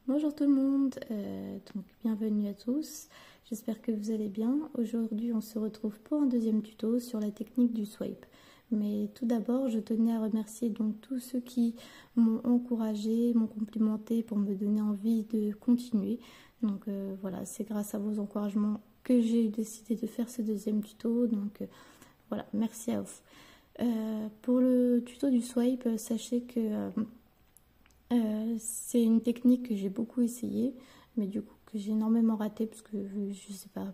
Bonjour tout le monde, donc bienvenue à tous, j'espère que vous allez bien. Aujourd'hui on se retrouve pour un deuxième tuto sur la technique du swipe. Mais tout d'abord je tenais à remercier donc tous ceux qui m'ont encouragé, m'ont complimenté pour me donner envie de continuer. Donc voilà, c'est grâce à vos encouragements que j'ai décidé de faire ce deuxième tuto, donc voilà, merci à vous. Pour le tuto du swipe, sachez que c'est une technique que j'ai beaucoup essayé, mais du coup que j'ai énormément raté parce que je sais pas,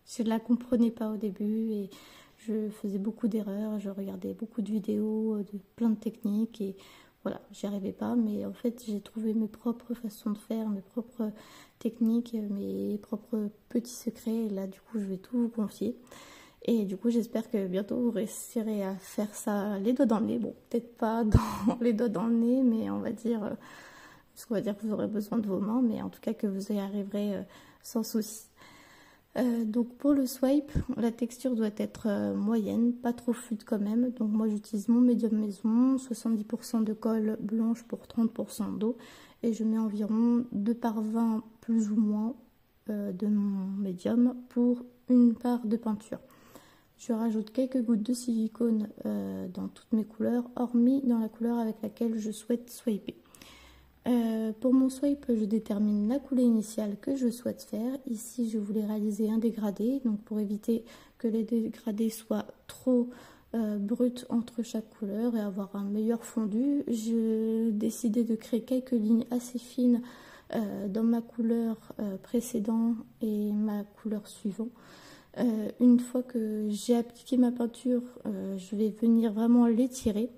je la comprenais pas au début et je faisais beaucoup d'erreurs, je regardais beaucoup de vidéos de plein de techniques et voilà, j'y arrivais pas, mais en fait j'ai trouvé mes propres façons de faire, mes propres techniques, mes propres petits secrets et là du coup je vais tout vous confier. Et du coup, j'espère que bientôt vous réussirez à faire ça les doigts dans le nez. Bon, peut-être pas dans les doigts dans le nez, mais on va dire, parce qu'on va dire que vous aurez besoin de vos mains, mais en tout cas que vous y arriverez sans souci. Donc pour le swipe, la texture doit être moyenne, pas trop fluide quand même. Donc moi j'utilise mon médium maison, 70% de colle blanche pour 30% d'eau. Et je mets environ 2 par 20 plus ou moins de mon médium pour une part de peinture. Je rajoute quelques gouttes de silicone dans toutes mes couleurs, hormis dans la couleur avec laquelle je souhaite swiper. Pour mon swipe, je détermine la couleur initiale que je souhaite faire. Ici, je voulais réaliser un dégradé, donc pour éviter que les dégradés soient trop bruts entre chaque couleur et avoir un meilleur fondu, j'ai décidé de créer quelques lignes assez fines dans ma couleur précédente et ma couleur suivante. Une fois que j'ai appliqué ma peinture, je vais venir vraiment l'étirer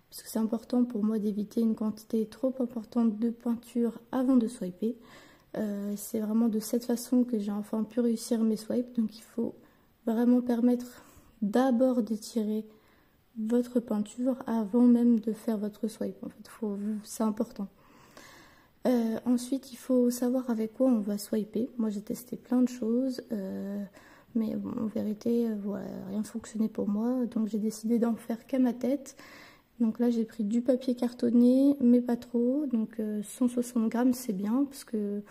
parce que c'est important pour moi d'éviter une quantité trop importante de peinture avant de swiper. C'est vraiment de cette façon que j'ai enfin pu réussir mes swipes, donc il faut vraiment permettre d'abord d'étirer votre peinture avant même de faire votre swipe. En fait, c'est important. Ensuite, il faut savoir avec quoi on va swiper. Moi, j'ai testé plein de choses. Mais bon, en vérité, voilà, rien ne fonctionnait pour moi, donc j'ai décidé d'en faire qu'à ma tête. Donc là, j'ai pris du papier cartonné, mais pas trop. Donc 160 grammes, c'est bien, parce que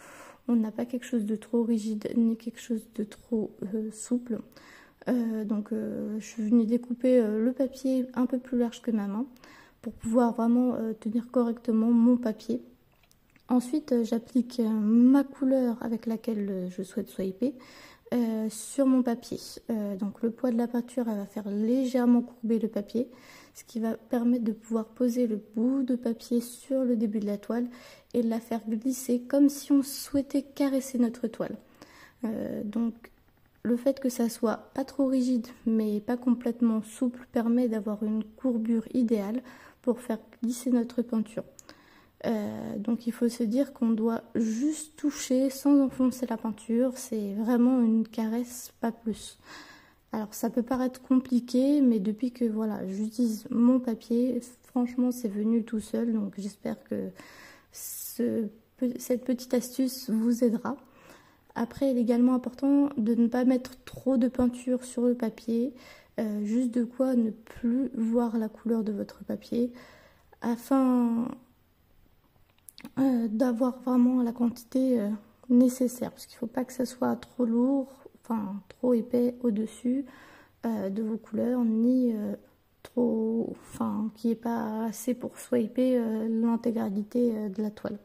on n'a pas quelque chose de trop rigide, ni quelque chose de trop souple. Je suis venue découper le papier un peu plus large que ma main, pour pouvoir vraiment tenir correctement mon papier. Ensuite, j'applique ma couleur avec laquelle je souhaite swiper. Sur mon papier. Donc le poids de la peinture elle va faire légèrement courber le papier, ce qui va permettre de pouvoir poser le bout de papier sur le début de la toile et de la faire glisser comme si on souhaitait caresser notre toile. Donc le fait que ça soit pas trop rigide mais pas complètement souple permet d'avoir une courbure idéale pour faire glisser notre peinture. Donc il faut se dire qu'on doit juste toucher sans enfoncer la peinture, c'est vraiment une caresse, pas plus. Alors ça peut paraître compliqué, mais depuis que voilà, j'utilise mon papier, franchement c'est venu tout seul, donc j'espère que cette petite astuce vous aidera. Après, il est également important de ne pas mettre trop de peinture sur le papier, juste de quoi ne plus voir la couleur de votre papier, afin d'avoir vraiment la quantité nécessaire, parce qu'il ne faut pas que ça soit trop lourd, enfin trop épais au-dessus de vos couleurs, ni trop, enfin qu'il n'y ait pas assez pour swiper l'intégralité de la toile.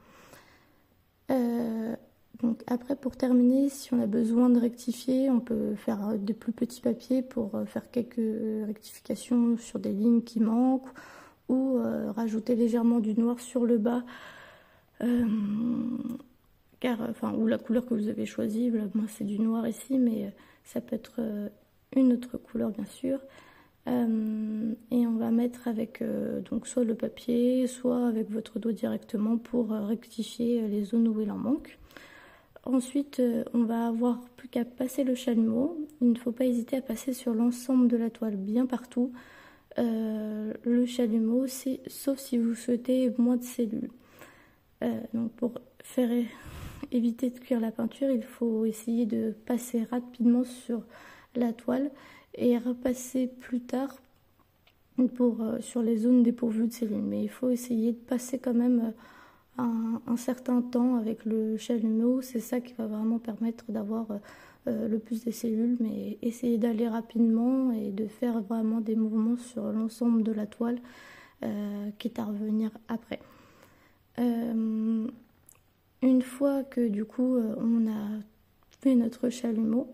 Donc après, pour terminer, si on a besoin de rectifier, on peut faire des plus petits papiers pour faire quelques rectifications sur des lignes qui manquent, ou rajouter légèrement du noir sur le bas, ou la couleur que vous avez choisie. Moi c'est du noir ici, mais ça peut être une autre couleur bien sûr. Et on va mettre avec donc soit le papier, soit avec votre doigt directement pour rectifier les zones où il en manque. Ensuite, on va avoir plus qu'à passer le chalumeau. Il ne faut pas hésiter à passer sur l'ensemble de la toile, bien partout. Le chalumeau, sauf si vous souhaitez moins de cellules. Donc pour éviter de cuire la peinture, il faut essayer de passer rapidement sur la toile et repasser plus tard sur les zones dépourvues de cellules. Mais il faut essayer de passer quand même un certain temps avec le chalumeau, c'est ça qui va vraiment permettre d'avoir le plus de cellules, mais essayer d'aller rapidement et de faire vraiment des mouvements sur l'ensemble de la toile, quitte à revenir après. Une fois que du coup on a fait notre chalumeau,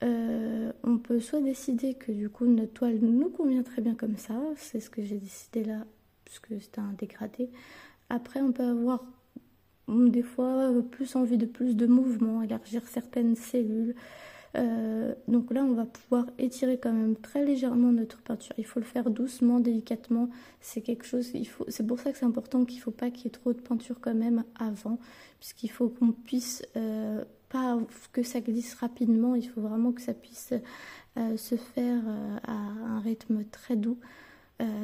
on peut soit décider que du coup notre toile nous convient très bien comme ça, c'est ce que j'ai décidé là puisque c'était un dégradé. Après on peut avoir des fois plus envie de plus de mouvement, élargir certaines cellules. Donc là on va pouvoir étirer quand même très légèrement notre peinture. Il faut le faire doucement, délicatement. C'est quelque chose, c'est pour ça que c'est important qu'il ne faut pas qu'il y ait trop de peinture quand même avant, puisqu'il faut qu'on puisse pas que ça glisse rapidement. Il faut vraiment que ça puisse se faire à un rythme très doux,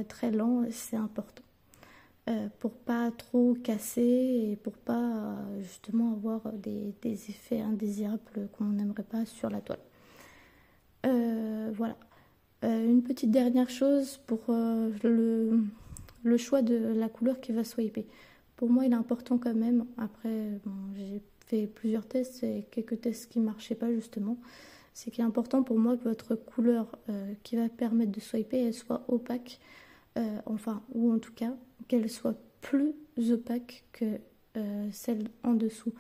très lent. C'est important. Pour pas trop casser et pour pas justement avoir des effets indésirables qu'on n'aimerait pas sur la toile. Voilà. Une petite dernière chose pour le choix de la couleur qui va swiper. Pour moi, il est important quand même. Après, bon, j'ai fait plusieurs tests et quelques tests qui ne marchaient pas justement. C'est qu'il est important pour moi que votre couleur qui va permettre de swiper, elle soit opaque. Enfin, ou en tout cas qu'elle soit plus opaque que celle en dessous.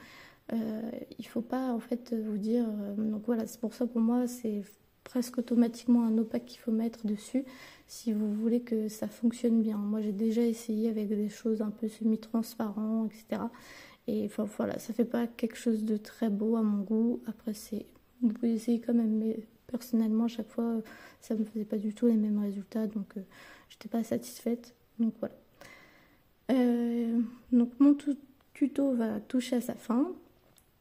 Il faut pas en fait vous dire donc voilà, c'est pour ça pour moi c'est presque automatiquement un opaque qu'il faut mettre dessus si vous voulez que ça fonctionne bien. Moi j'ai déjà essayé avec des choses un peu semi-transparents, etc. Et enfin voilà, ça fait pas quelque chose de très beau à mon goût. Après vous pouvez essayer quand même, mais personnellement à chaque fois ça me faisait pas du tout les mêmes résultats, donc j'étais pas satisfaite. Donc voilà. Donc mon tuto va toucher à sa fin.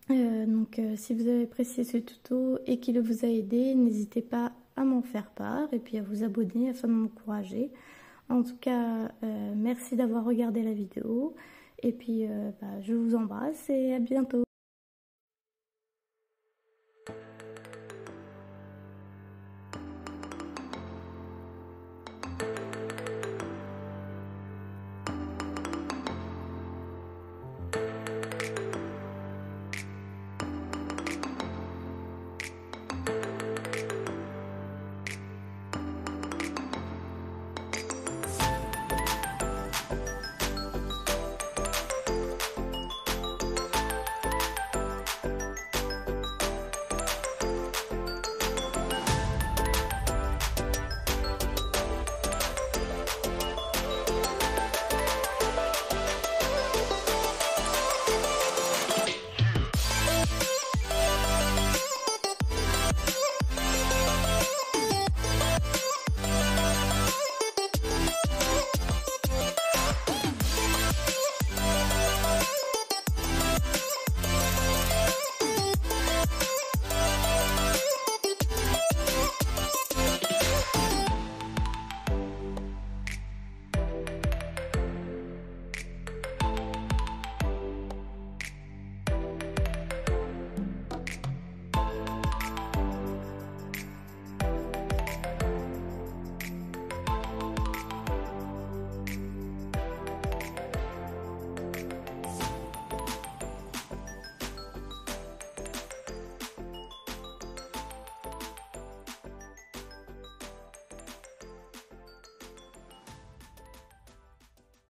Si vous avez apprécié ce tuto et qu'il vous a aidé, n'hésitez pas à m'en faire part et puis à vous abonner afin de m'encourager. En tout cas, merci d'avoir regardé la vidéo et puis je vous embrasse et à bientôt.